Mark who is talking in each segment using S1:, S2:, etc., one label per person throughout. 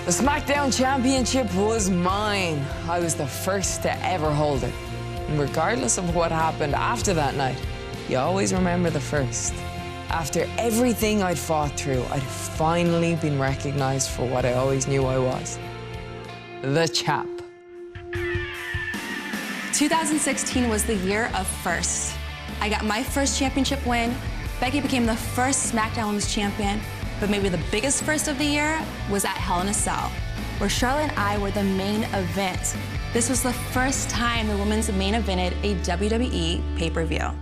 S1: The SmackDown Championship was mine. I was the first to ever hold it. And regardless of what happened after that night, you always remember the first. After everything I'd fought through, I'd finally been recognized for what I always knew I was. The champ.
S2: 2016 was the year of firsts. I got my first championship win. Becky became the first SmackDown Women's Champion. But maybe the biggest first of the year was at Hell in a Cell, where Charlotte and I were the main event. This was the first time the women's main evented a WWE pay-per-view.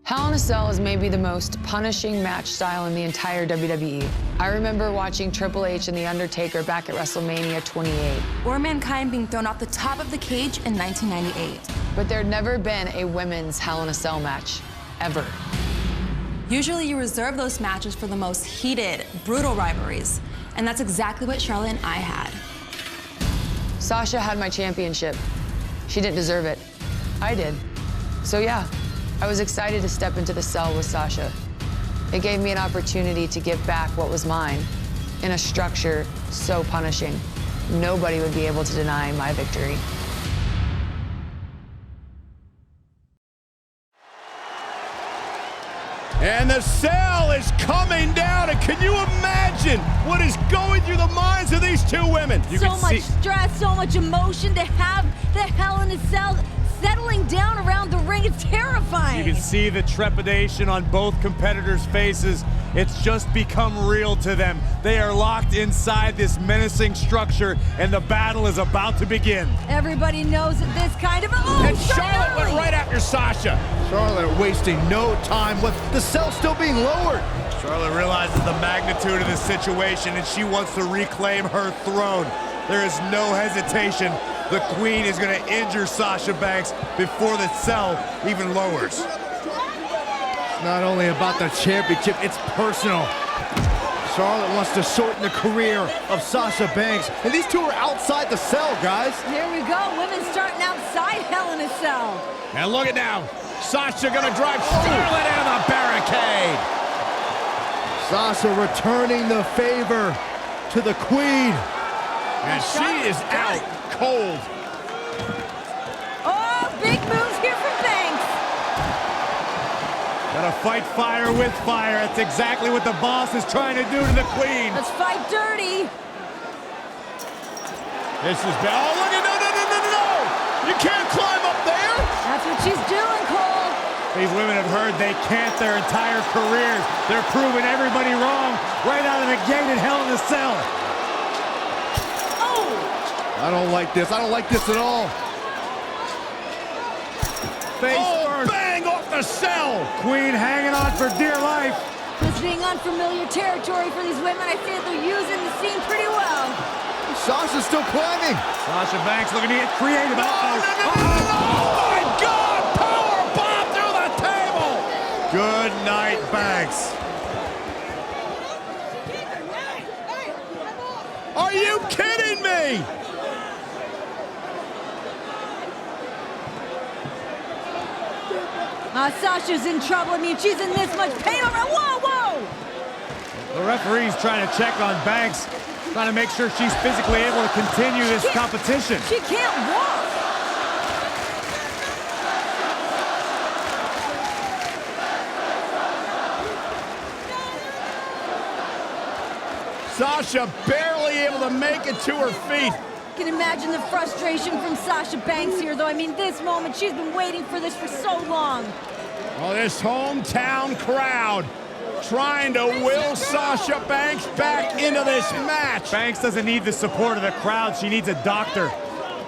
S1: Hell in a Cell is maybe the most punishing match style in the entire WWE. I remember watching Triple H and The Undertaker back at WrestleMania 28.
S2: Or Mankind being thrown off the top of the cage in 1998.
S1: But there'd never been a women's Hell in a Cell match, ever.
S2: Usually you reserve those matches for the most heated, brutal rivalries. And that's exactly what Charlotte and I had.
S1: Sasha had my championship. She didn't deserve it. I did. So yeah, I was excited to step into the cell with Sasha. It gave me an opportunity to give back what was mine in a structure so punishing. Nobody would be able to deny my victory.
S3: And the cell is coming down, and can you imagine what is going through the minds of these two women?
S4: So much stress, so much emotion to have the Hell in a Cell settling down around the ring. It's terrifying.
S5: You can see the trepidation on both competitors' faces. It's just become real to them. They are locked inside this menacing structure, and the battle is about to begin.
S4: Everybody knows that this kind of... Oh,
S3: and Charlotte went right after Sasha.
S6: Charlotte wasting no time with the cell still being lowered.
S5: Charlotte realizes the magnitude of the situation, and she wants to reclaim her throne. There is no hesitation. The Queen is going to injure Sasha Banks before the cell even lowers.
S6: It's not only about the championship, it's personal. Charlotte wants to shorten the career of Sasha Banks, and these two are outside the cell, guys.
S4: Here we go, women starting outside Hell in a Cell.
S3: And look at now, Sasha gonna drive Charlotte into the barricade.
S6: Sasha returning the favor to the Queen.
S3: And she is out cold.
S4: Oh, big moves here from Banks.
S5: Gotta fight fire with fire. That's exactly what the boss is trying to do to the Queen.
S4: Let's fight dirty.
S3: This is bad. Oh, look at, no. You can't climb up there.
S4: That's what she's doing, Cole.
S5: These women have heard they can't their entire careers. They're proving everybody wrong right out of the gate in Hell in a Cell.
S6: I don't like this. I don't like this at all.
S5: Face first.
S3: Bang off the cell.
S5: Queen hanging on for dear life.
S4: This being unfamiliar territory for these women, I think they're using the scene pretty well.
S6: Sasha's still climbing.
S5: Sasha Banks looking to get creative.
S3: Oh my God! Power bomb through the table.
S5: Good night, Banks.
S3: Are you kidding me?
S4: Sasha's in trouble. I mean, she's in this much pain over. Whoa!
S5: The referee's trying to check on Banks, trying to make sure she's physically able to continue this competition.
S4: She can't walk.
S3: Sasha barely able to make it to her feet.
S4: I can imagine the frustration from Sasha Banks here, though. I mean, this moment, she's been waiting for this for so long.
S3: Oh, this hometown crowd trying to will Sasha Banks back into this match.
S5: Banks doesn't need the support of the crowd. She needs a doctor.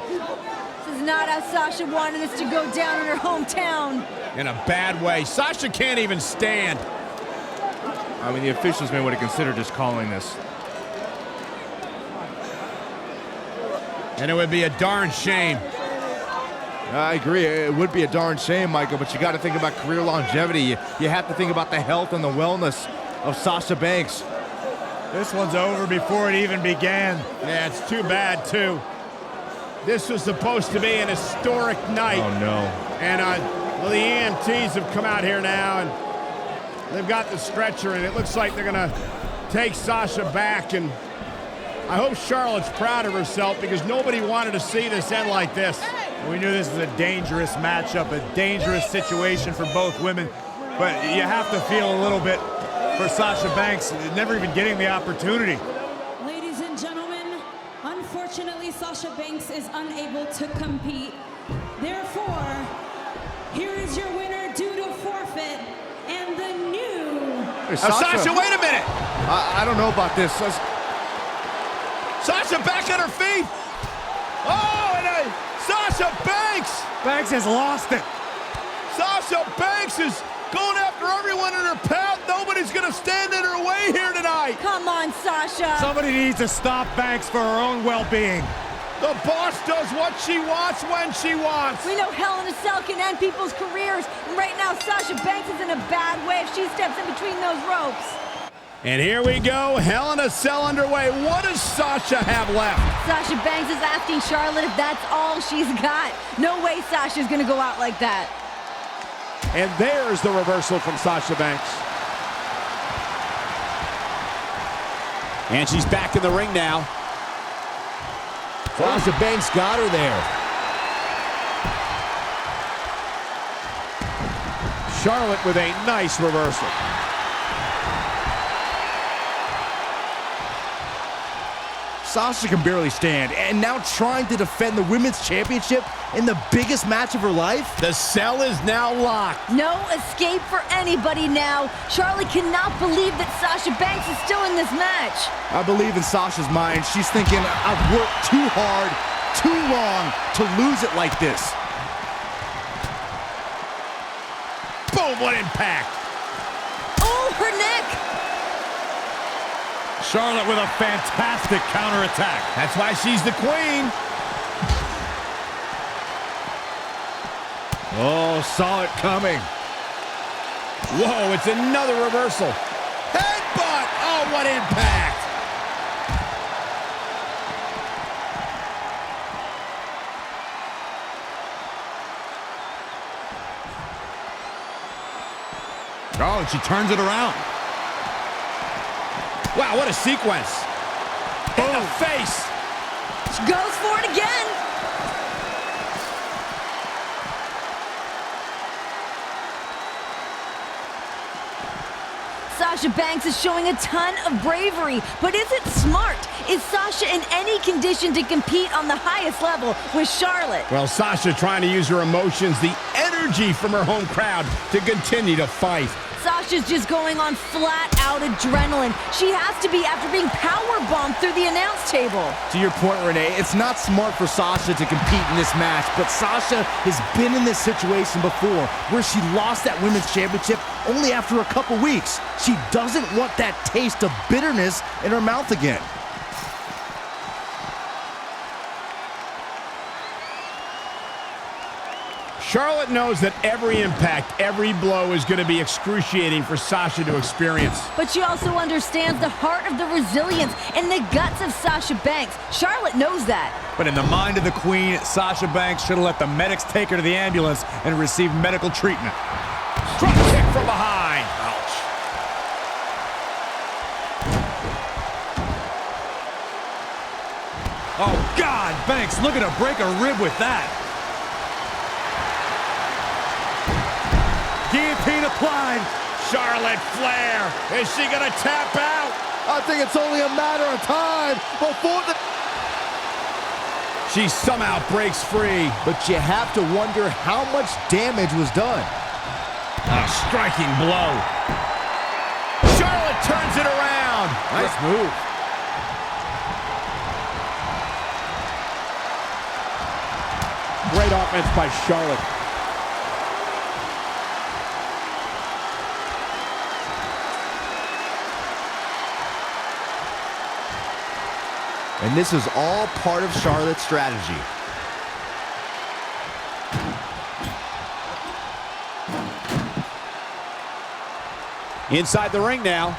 S4: This is not how Sasha wanted this to go down in her hometown.
S3: In a bad way. Sasha can't even stand.
S6: I mean, the officials may want to consider just calling this.
S3: And it would be a darn shame.
S6: I agree. It would be a darn shame, Michael, but you got to think about career longevity. You have to think about the health and the wellness of Sasha Banks.
S5: This one's over before it even began.
S3: Yeah, it's too bad, too. This was supposed to be an historic night.
S6: Oh, no.
S3: And well, the EMTs have come out here now, and they've got the stretcher, and it looks like they're going to take Sasha back, and I hope Charlotte's proud of herself because nobody wanted to see this end like this.
S5: We knew this was a dangerous matchup, a dangerous situation for both women, but you have to feel a little bit for Sasha Banks, never even getting the opportunity.
S7: Ladies and gentlemen, unfortunately, Sasha Banks is unable to compete. Therefore, here is your winner due to forfeit, and the new...
S3: Sasha, wait a minute!
S6: I don't know about this.
S3: Sasha back on her feet! Oh, and Sasha Banks!
S5: Banks has lost it.
S3: Sasha Banks is going after everyone in her path. Nobody's going to stand in her way here tonight.
S4: Come on, Sasha.
S5: Somebody needs to stop Banks for her own well-being.
S3: The boss does what she wants when she wants.
S4: We know Hell in a Cell can end people's careers, and right now Sasha Banks is in a bad way if she steps in between those ropes.
S3: And here we go, Hell in a Cell underway. What does Sasha have left?
S4: Sasha Banks is asking Charlotte if that's all she's got. No way Sasha's gonna go out like that.
S3: And there's the reversal from Sasha Banks.
S8: And she's back in the ring now.
S6: Sasha Banks got her there.
S3: Charlotte with a nice reversal.
S6: Sasha can barely stand, and now trying to defend the Women's Championship in the biggest match of her life?
S3: The cell is now locked.
S4: No escape for anybody now. Charlotte cannot believe that Sasha Banks is still in this match.
S6: I believe in Sasha's mind. She's thinking, I've worked too hard, too long to lose it like this.
S3: Boom, what impact.
S4: Oh, her neck.
S5: Charlotte with a fantastic counterattack.
S3: That's why she's the queen.
S6: Oh, saw it coming.
S3: Whoa, it's another reversal. Headbutt! Oh, what impact!
S5: Oh, and she turns it around.
S3: Wow, what a sequence. In the face.
S4: She goes for it again. Sasha Banks is showing a ton of bravery, but is it smart? Is Sasha in any condition to compete on the highest level with Charlotte?
S3: Well, Sasha trying to use her emotions, the energy from her home crowd to continue to fight.
S4: Sasha's just going on flat-out adrenaline. She has to be after being powerbombed through the announce table.
S6: To your point, Renee, it's not smart for Sasha to compete in this match, but Sasha has been in this situation before where she lost that Women's Championship only after a couple weeks. She doesn't want that taste of bitterness in her mouth again.
S3: Charlotte knows that every impact, every blow is going to be excruciating for Sasha to experience.
S4: But she also understands the heart of the resilience and the guts of Sasha Banks. Charlotte knows that.
S5: But in the mind of the queen, Sasha Banks should have let the medics take her to the ambulance and receive medical treatment.
S3: Drop kick from behind. Ouch.
S5: Oh, God, Banks looking to break a rib with that. Guillotine applied.
S3: Charlotte Flair. Is she going to tap out?
S6: I think it's only a matter of time before the...
S3: She somehow breaks free.
S6: But you have to wonder how much damage was done.
S3: A striking blow. Charlotte turns it around.
S6: Nice move.
S3: Great offense by Charlotte.
S6: And this is all part of Charlotte's strategy.
S8: Inside the ring now.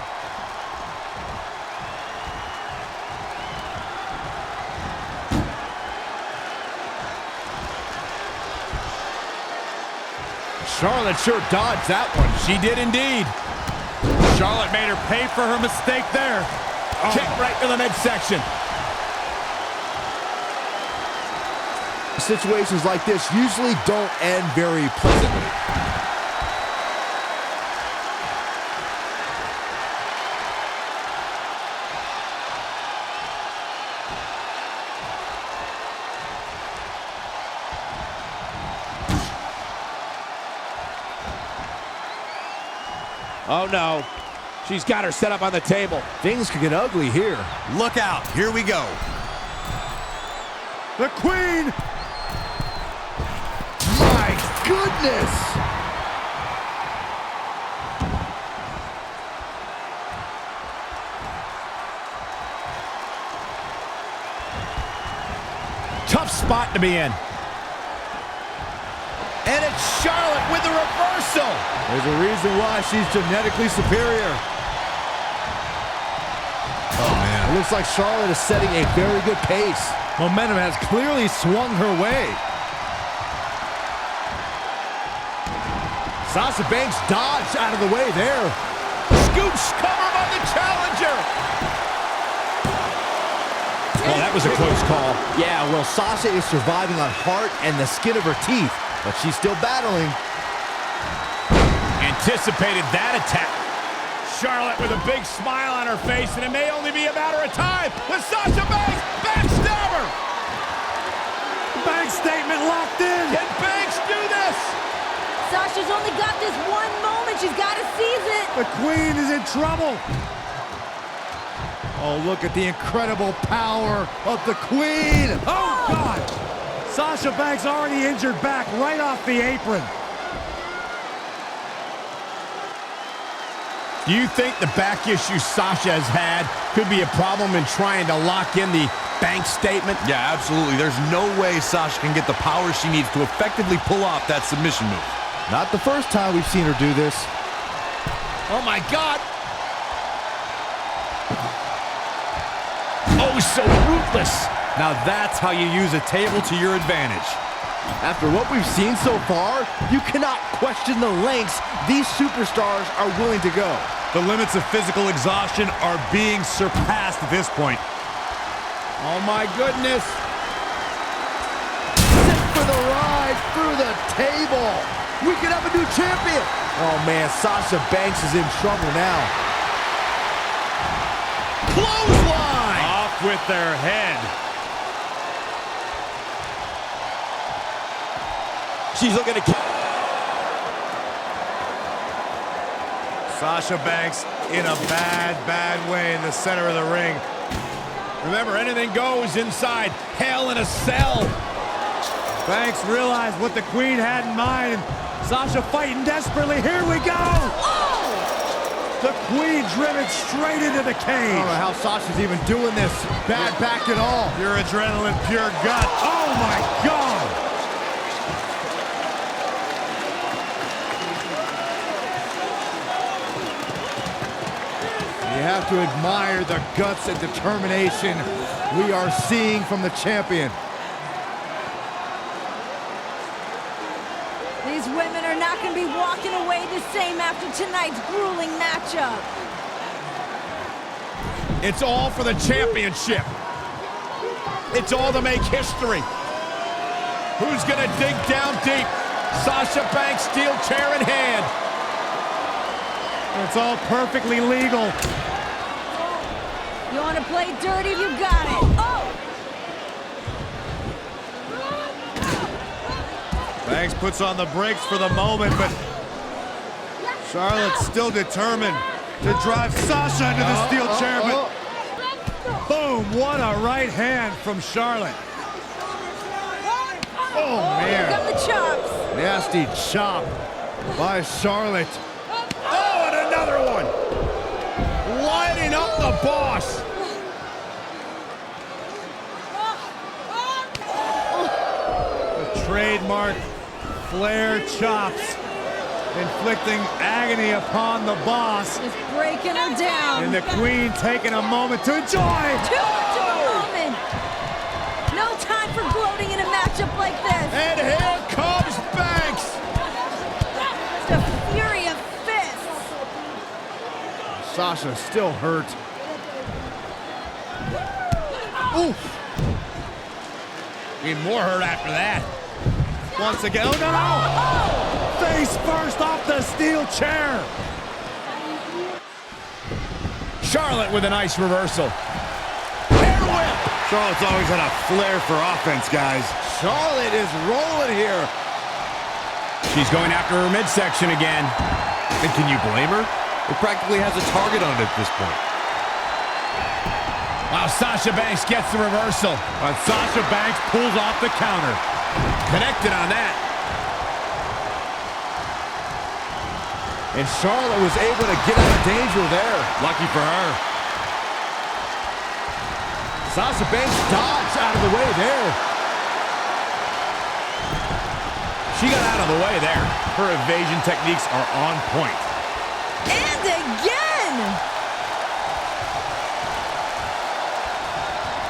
S3: Charlotte sure dodged that one.
S5: She did indeed. Charlotte made her pay for her mistake there.
S3: Kick right to the midsection.
S6: Situations like this usually don't end very pleasantly.
S8: Oh no, she's got her set up on the table.
S6: Things could get ugly here.
S5: Look out, here we go.
S3: The Queen!
S6: My goodness!
S3: Tough spot to be in.
S6: And it's Charlotte with the reversal. There's a reason why she's genetically superior.
S3: Oh, man.
S6: It looks like Charlotte is setting a very good pace.
S3: Momentum has clearly swung her way.
S6: Sasha Banks dodged out of the way there. Scooch cover on the challenger.
S8: Oh, that was a close call.
S6: Yeah, well, Sasha is surviving on heart and the skin of her teeth, but she's still battling.
S3: Anticipated that attack. Charlotte with a big smile on her face, and it may only be a matter of time with Sasha Banks. Backstabber! Banks statement locked in. Can Banks do this?
S4: Sasha's only got this one moment. She's got to seize it.
S3: The Queen is in trouble. Oh, look at the incredible power of the Queen. Oh, God. Sasha Banks already injured back right off the apron.
S9: Do you think the back issue Sasha has had could be a problem in trying to lock in the Banks statement?
S5: Yeah, absolutely. There's no way Sasha can get the power she needs to effectively pull off that submission move.
S6: Not the first time we've seen her do this.
S9: Oh my God! Oh, so ruthless!
S3: Now that's how you use a table to your advantage.
S6: After what we've seen so far, you cannot question the lengths these superstars are willing to go.
S5: The limits of physical exhaustion are being surpassed at this point.
S3: Oh my goodness.
S6: Sit for the ride through the table. We could have a new champion. Oh man, Sasha Banks is in trouble now.
S3: Clothesline! Off with their head.
S8: She's looking to kill.
S5: Sasha Banks in a bad way in the center of the ring.
S3: Remember, anything goes inside Hell in a Cell. Banks realized what the Queen had in mind. Sasha fighting desperately. Here we go! Oh! The Queen driven straight into the cage.
S6: I don't know how Sasha's even doing this. Bad back at all.
S5: Pure adrenaline, pure gut.
S3: Oh my God!
S6: You have to admire the guts and determination we are seeing from the champion.
S4: These women are not going to be walking away the same after tonight's grueling matchup.
S9: It's all for the championship. It's all to make history. Who's gonna dig down deep? Sasha Banks, steel chair in hand.
S3: It's all perfectly legal.
S4: You want to play dirty? You got it. Oh!
S5: Banks puts on the brakes for the moment, but Charlotte's still determined to drive Sasha into the steel chair, but
S3: boom, what a right hand from Charlotte. Oh,
S4: Here
S3: man.
S4: come the chops.
S3: Nasty chop by Charlotte. Oh, and another one. Lining up the boss. The trademark Flair chops, inflicting agony upon the boss.
S4: Just breaking her down.
S3: And the Queen taking a moment to enjoy.
S4: Too much of a moment. No time for gloating in a matchup like this.
S3: And here comes Banks.
S4: Just a fury of fists.
S6: Sasha still hurt. Oof.
S9: Need more hurt after that.
S3: Once again, oh no! Face first off the steel chair.
S9: Charlotte with a nice reversal. Hair whip.
S5: Charlotte's always had a flair for offense, guys.
S3: Charlotte is rolling here.
S9: She's going after her midsection again.
S5: And can you blame her? It practically has a target on it at this point.
S9: Wow, Sasha Banks gets the reversal.
S3: Sasha Banks pulls off the counter.
S9: Connected on that.
S3: And Charlotte was able to get out of danger there.
S5: Lucky for her.
S3: Sasha Banks dodged out of the way there.
S9: She got out of the way there.
S5: Her evasion techniques are on point.
S4: And again!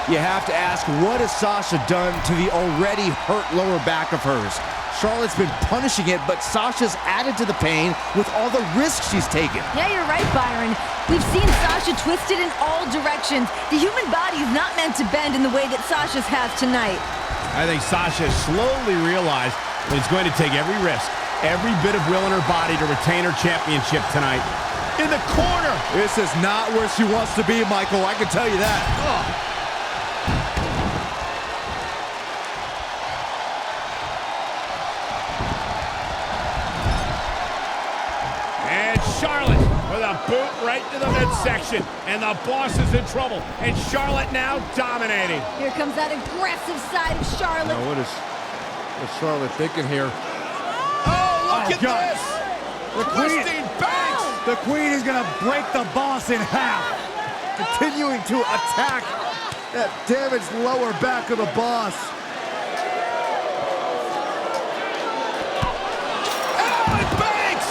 S6: You have to ask, what has Sasha done to the already hurt lower back of hers? Charlotte's been punishing it, but Sasha's added to the pain with all the risks she's taken.
S4: Yeah, you're right, Byron. We've seen Sasha twisted in all directions. The human body is not meant to bend in the way that Sasha's has tonight.
S9: I think Sasha slowly realized that it's going to take every risk, every bit of will in her body to retain her championship tonight. In the corner.
S3: This is not where she wants to be, Michael. I can tell you that.
S9: And Charlotte with a boot right to the midsection. And the boss is in trouble. And Charlotte now dominating.
S4: Here comes that aggressive side of Charlotte.
S3: Now, what's Charlotte thinking here?
S9: Oh, look at
S3: God.
S9: this.
S3: The queen,
S9: Twisting Banks.
S3: the queen is going to break the boss in half. Continuing to attack that damaged lower back of the boss.
S9: Oh, and Banks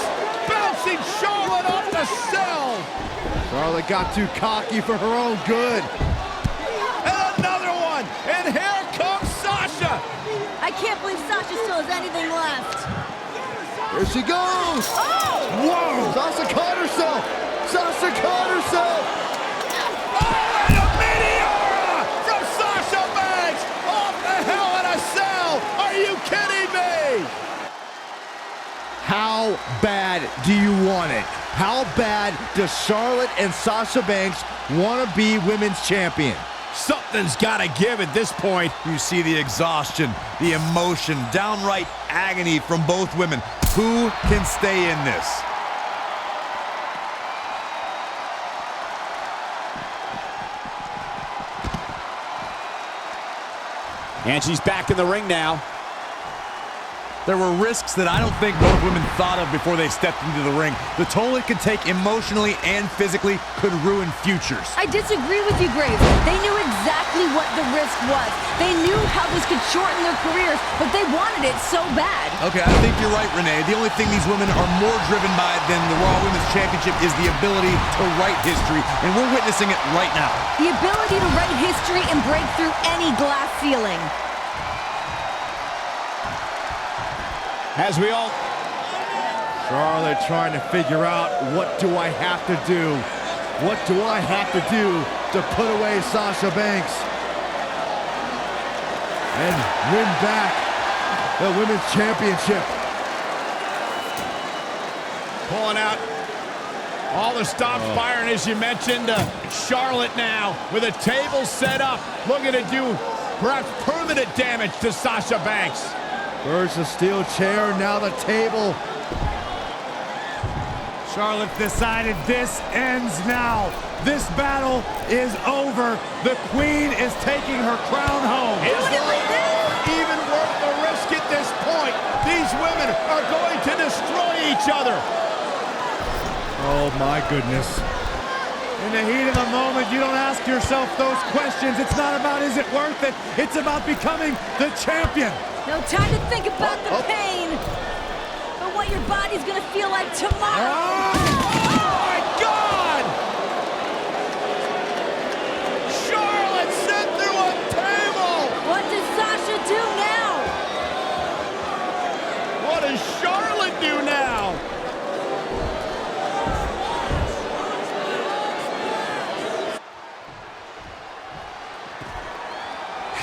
S9: bouncing Charlotte off the cell.
S3: Charlotte got too cocky for her own good.
S9: And another one. And here comes Sasha.
S4: I can't believe Sasha still has anything left.
S3: Here she goes.
S4: Oh!
S3: Whoa! Sasha caught herself. Sasha caught herself.
S9: Oh, and a meteora from Sasha Banks off the Hell in a Cell. Are you kidding me?
S3: How bad do you want it? How bad does Charlotte and Sasha Banks want to be women's champion?
S9: Something's got to give at this point.
S5: You see the exhaustion, the emotion, downright agony from both women. Who can stay in this?
S8: And she's back in the ring now.
S5: There were risks that I don't think both women thought of before they stepped into the ring. The toll it could take emotionally and physically could ruin futures.
S4: I disagree with you, Graves. They knew exactly what the risk was. They knew how this could shorten their careers, but they wanted it so bad.
S5: Okay, I think you're right, Renee. The only thing these women are more driven by than the Raw Women's Championship is the ability to write history, and we're witnessing it right now.
S4: The ability to write history and break through any glass ceiling.
S9: As we all...
S3: Charlotte trying to figure out, what do I have to do? What do I have to do to put away Sasha Banks and win back the Women's Championship?
S9: Pulling out all the stops, Byron, as you mentioned. Charlotte now with a table set up, looking to do perhaps permanent damage to Sasha Banks.
S3: First the steel chair, now the table. Charlotte decided this ends now. This battle is over. The queen is taking her crown home.
S9: Is the reward even worth the risk at this point? These women are going to destroy each other.
S3: Oh my goodness. In the heat of the moment, you don't ask yourself those questions. It's not about is it worth it, it's about becoming the champion.
S4: No time to think about the pain, but what your body's gonna feel like tomorrow.
S9: Oh my God! Charlotte sent through a table!
S4: What does Sasha do now?
S9: What does Charlotte do now?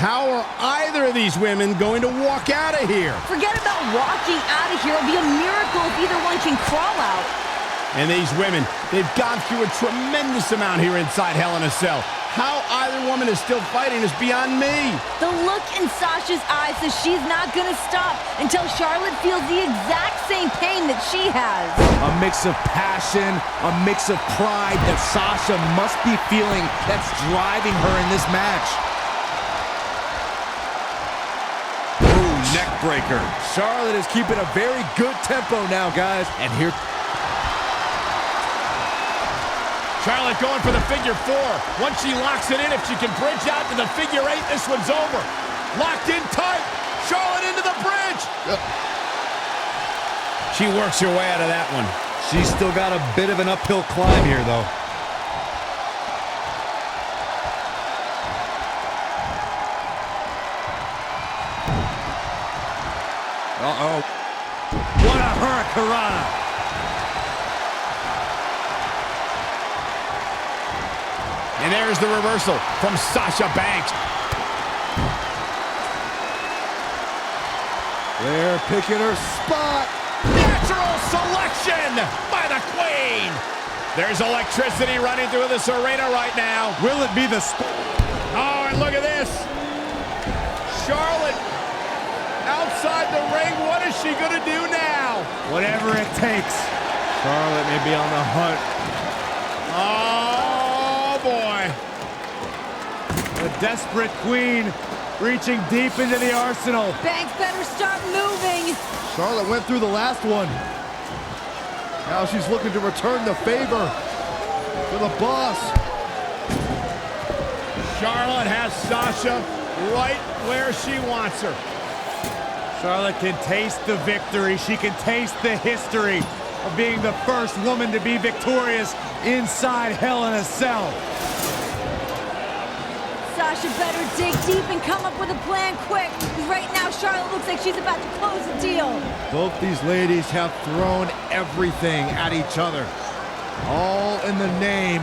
S9: How are either of these women going to walk out of here?
S4: Forget about walking out of here. It'll be a miracle if either one can crawl out.
S9: And these women, they've gone through a tremendous amount here inside Hell in a Cell. How either woman is still fighting is beyond me.
S4: The look in Sasha's eyes says she's not gonna stop until Charlotte feels the exact same pain that she has.
S6: A mix of passion, a mix of pride that Sasha must be feeling that's driving her in this match.
S3: Ooh, neck breaker.
S6: Charlotte is keeping a very good tempo now, guys. And here...
S9: Charlotte going for the figure 4. Once she locks it in, if she can bridge out to the figure 8, this one's over. Locked in tight. Charlotte into the bridge. She works her way out of that one.
S3: She's still got a bit of an uphill climb here, though. Uh-oh. What a hurricanrana.
S9: And there's the reversal from Sasha Banks.
S3: Flair picking her spot.
S9: Natural selection by the Queen. There's electricity running through this arena right now.
S3: Will it be the...
S9: Oh, and look at this. Charlotte outside the ring. What is she going to do now?
S3: Whatever it takes. Charlotte may be on the hunt.
S9: Oh, boy.
S3: The desperate Queen reaching deep into the arsenal.
S4: Banks better start moving.
S6: Charlotte went through the last one. Now she's looking to return the favor for the boss.
S9: Charlotte has Sasha right where she wants her.
S3: Charlotte can taste the victory. She can taste the history of being the first woman to be victorious inside Hell in a Cell.
S4: Sasha better dig deep and come up with a plan quick. Right now, Charlotte looks like she's about to close the deal.
S6: Both these ladies have thrown everything at each other, all in the name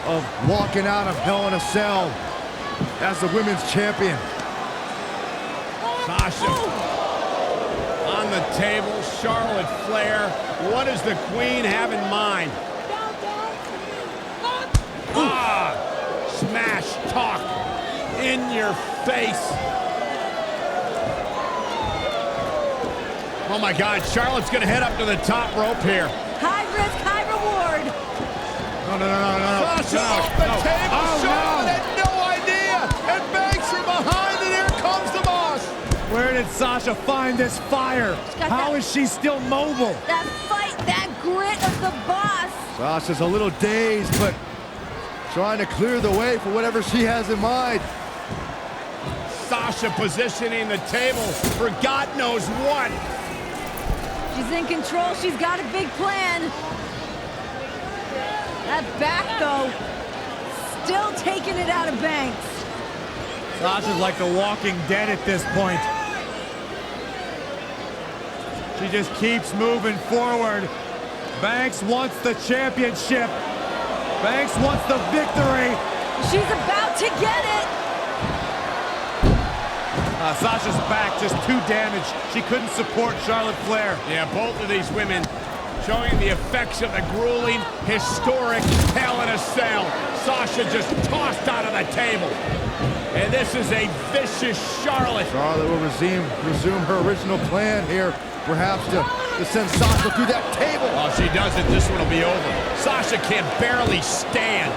S6: of walking out of Hell in a Cell as the women's champion.
S9: Sasha on the table. Charlotte Flair. What does the Queen have in mind? Smash talk in your face. Oh my God, Charlotte's gonna head up to the top rope here.
S4: High risk, high reward.
S6: No.
S9: Sasha off the table.
S3: Oh,
S9: Charlotte had no idea. And Banks from behind, and here comes the boss.
S3: Where did Sasha find this fire? How is she still mobile?
S4: That fight, that grit of the boss.
S6: Sasha's a little dazed, but trying to clear the way for whatever she has in mind.
S9: Sasha positioning the table for God knows what.
S4: She's in control. She's got a big plan. That back, though, still taking it out of Banks.
S3: Sasha's like the Walking Dead at this point. She just keeps moving forward. Banks wants the championship. Banks wants the victory.
S4: She's about to get it.
S3: Sasha's back just too damaged. She couldn't support Charlotte Flair.
S9: Yeah, both of these women showing the effects of the grueling, historic Hell in a Cell. Sasha just tossed out of the table. And this is a vicious Charlotte.
S6: Charlotte will resume her original plan here, perhaps to send Sasha through that table.
S9: Oh, if she doesn't, this one will be over. Sasha can barely stand.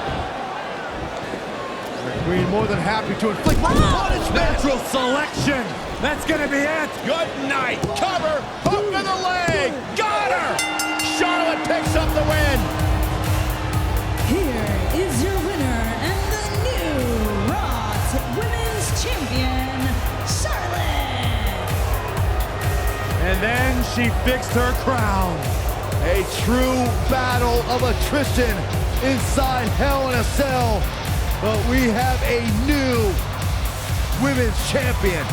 S6: The Queen more than happy to inflict punishment.
S3: Natural selection. That's gonna be it.
S9: Good night. Cover. Hook to the leg. Got her. Charlotte picks up the win.
S7: Here is your winner and the new Raw Women's Champion, Charlotte.
S3: And then she fixed her crown.
S6: A true battle of attrition inside Hell in a Cell. But we have a new women's champion.